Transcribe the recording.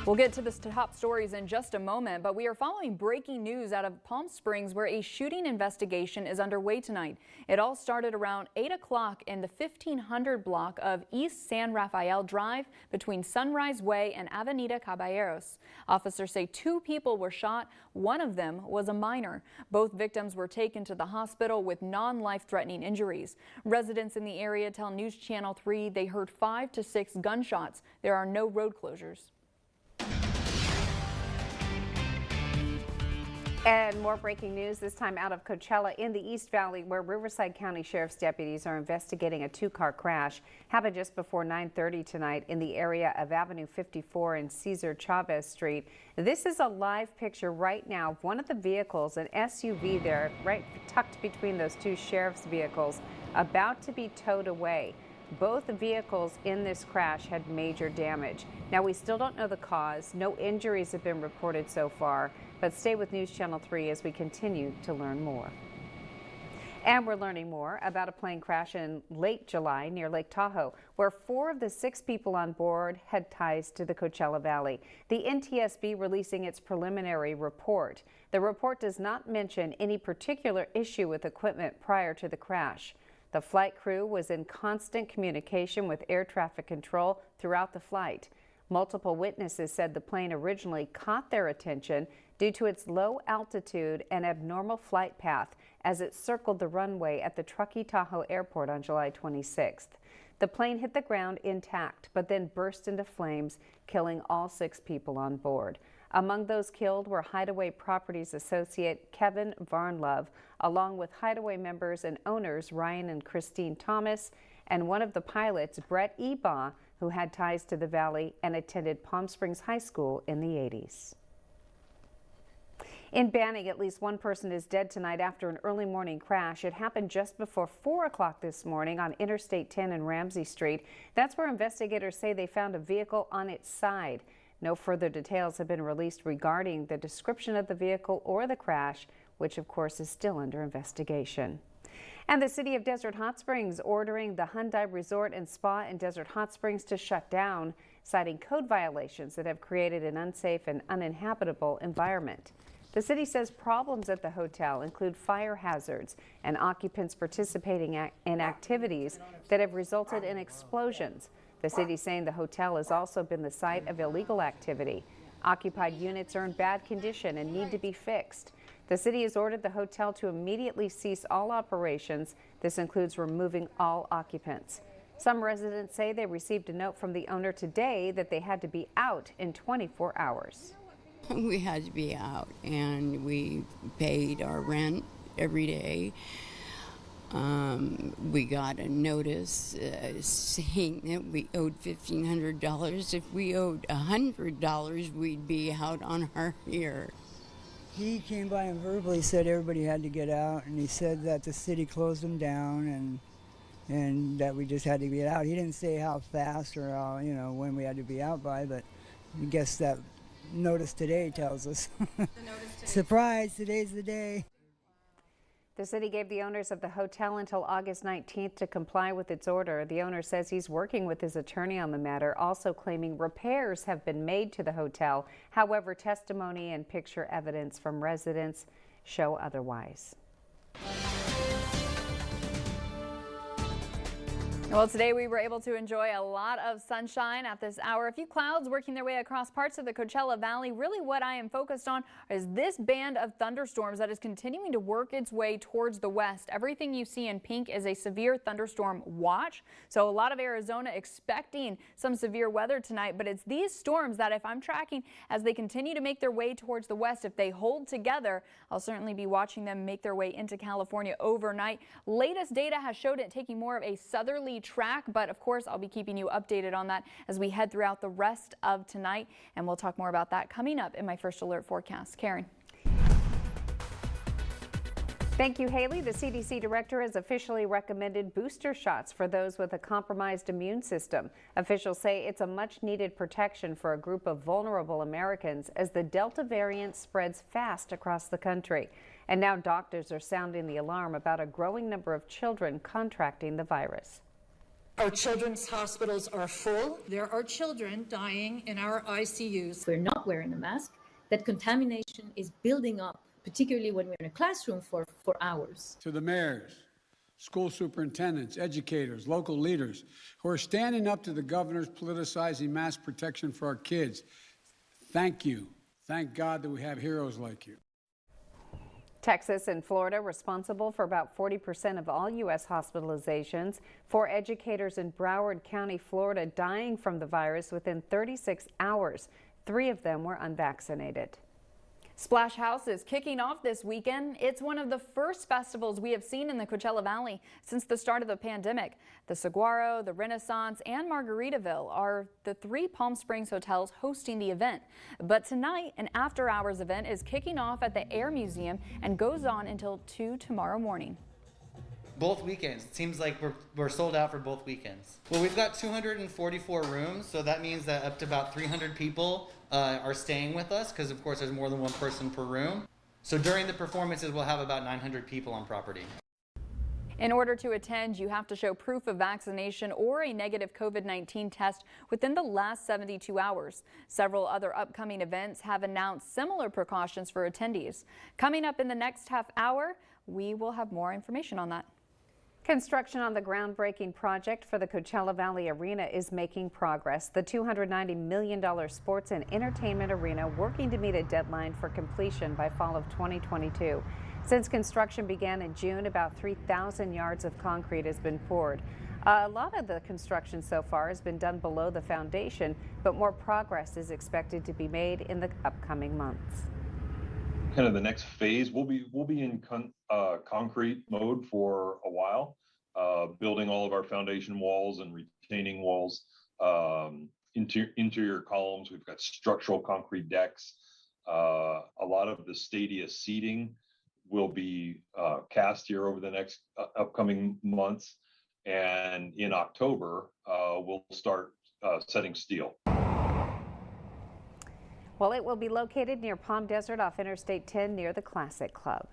We'll get to the top stories in just a moment, but we are following breaking news out of Palm Springs where a shooting investigation is underway tonight. It all started around 8 o'clock in the 1500 block of East San Rafael Drive between Sunrise Way and Avenida Caballeros. Officers say 2 people were shot. One of them was a minor. Both victims were taken to the hospital with non-life-threatening injuries. Residents in the area tell News Channel 3 they heard 5 to 6 gunshots. There are no road closures. And more breaking news, this time out of Coachella in the East Valley, where Riverside County Sheriff's deputies are investigating a 2-car crash. Happened just before 9:30 tonight in the area of Avenue 54 and Cesar Chavez Street. This is a live picture right now of one of the vehicles, an SUV there, right tucked between those 2 sheriff's vehicles, about to be towed away. Both vehicles in this crash had major damage. Now, we still don't know the cause. No injuries have been reported so far, but stay with News Channel 3 as we continue to learn more. And we're learning more about a plane crash in late July near Lake Tahoe, where 4 of the 6 people on board had ties to the Coachella Valley. The NTSB releasing its preliminary report. The report does not mention any particular issue with equipment prior to the crash. The flight crew was in constant communication with air traffic control throughout the flight. Multiple witnesses said the plane originally caught their attention due to its low altitude and abnormal flight path as it circled the runway at the Truckee Tahoe Airport on July 26th. The plane hit the ground intact, but then burst into flames, killing all 6 people on board. Among those killed were Hideaway Properties associate Kevin Varnlove, along with Hideaway members and owners Ryan and Christine Thomas, and one of the pilots, Brett Ebaugh, who had ties to the valley and attended Palm Springs High School in the 80s. In Banning, at least 1 person is dead tonight after an early morning crash. It happened just before 4 o'clock this morning on Interstate 10 and Ramsey Street. That's where investigators say they found a vehicle on its side. No further details have been released regarding the description of the vehicle or the crash, which of course is still under investigation. And the city of Desert Hot Springs ordering the Hyundai Resort and Spa in Desert Hot Springs to shut down, citing code violations that have created an unsafe and uninhabitable environment. The city says problems at the hotel include fire hazards and occupants participating in activities that have resulted in explosions. The city saying the hotel has also been the site of illegal activity. Occupied units are in bad condition and need to be fixed. The city has ordered the hotel to immediately cease all operations. This includes removing all occupants. Some residents say they received a note from the owner today that they had to be out in 24 hours. We had to be out, and we paid our rent every day. We got a notice saying that we owed $1,500. If we owed $100, we'd be out on our ear. He came by and verbally said everybody had to get out, and he said that the city closed them down and that we just had to get out. He didn't say how fast or how, when we had to be out by, but I guess that notice today tells us. Surprise, today's the day. The city gave the owners of the hotel until August 19th to comply with its order. The owner says he's working with his attorney on the matter, also claiming repairs have been made to the hotel. However, testimony and picture evidence from residents show otherwise. Well, today we were able to enjoy a lot of sunshine at this hour. A few clouds working their way across parts of the Coachella Valley. Really what I am focused on is this band of thunderstorms that is continuing to work its way towards the west. Everything you see in pink is a severe thunderstorm watch. So a lot of Arizona expecting some severe weather tonight, but it's these storms that if I'm tracking as they continue to make their way towards the west, if they hold together, I'll certainly be watching them make their way into California overnight. Latest data has showed it taking more of a southerly track, but of course I'll be keeping you updated on that as we head throughout the rest of tonight, and we'll talk more about that coming up in my first alert forecast. Karen. Thank you, Haley. The CDC director has officially recommended booster shots for those with a compromised immune system. Officials say it's a much needed protection for a group of vulnerable Americans as the Delta variant spreads fast across the country. And now doctors are sounding the alarm about a growing number of children contracting the virus. Our children's hospitals are full. There are children dying in our ICUs. If we're not wearing a mask, that contamination is building up, particularly when we're in a classroom for hours. To the mayors, school superintendents, educators, local leaders who are standing up to the governor's politicizing mask protection for our kids, thank you. Thank God that we have heroes like you. Texas and Florida responsible for about 40% of all U.S. hospitalizations. 4 educators in Broward County, Florida, dying from the virus within 36 hours. 3 of them were unvaccinated. Splash House is kicking off this weekend. It's one of the first festivals we have seen in the Coachella Valley since the start of the pandemic. The Saguaro, the Renaissance, and Margaritaville are the 3 Palm Springs hotels hosting the event. But tonight, an after-hours event is kicking off at the Air Museum and goes on until 2 tomorrow morning. Both weekends. It seems like we're sold out for both weekends. Well, we've got 244 rooms, so that means that up to about 300 people are staying with us, because of course there's more than one person per room. So during the performances, we'll have about 900 people on property. In order to attend, you have to show proof of vaccination or a negative COVID-19 test within the last 72 hours. Several other upcoming events have announced similar precautions for attendees. Coming up in the next half hour, we will have more information on that. Construction on the groundbreaking project for the Coachella Valley Arena is making progress. The $290 million sports and entertainment arena working to meet a deadline for completion by fall of 2022. Since construction began in June, about 3,000 yards of concrete has been poured. A lot of the construction so far has been done below the foundation, but more progress is expected to be made in the upcoming months. Kind of the next phase, we'll be in concrete mode for a while, building all of our foundation walls and retaining walls, interior columns. We've got structural concrete decks. A lot of the stadia seating will be cast here over the next upcoming months, and in October we'll start setting steel. Well, it will be located near Palm Desert off Interstate 10 near the Classic Club.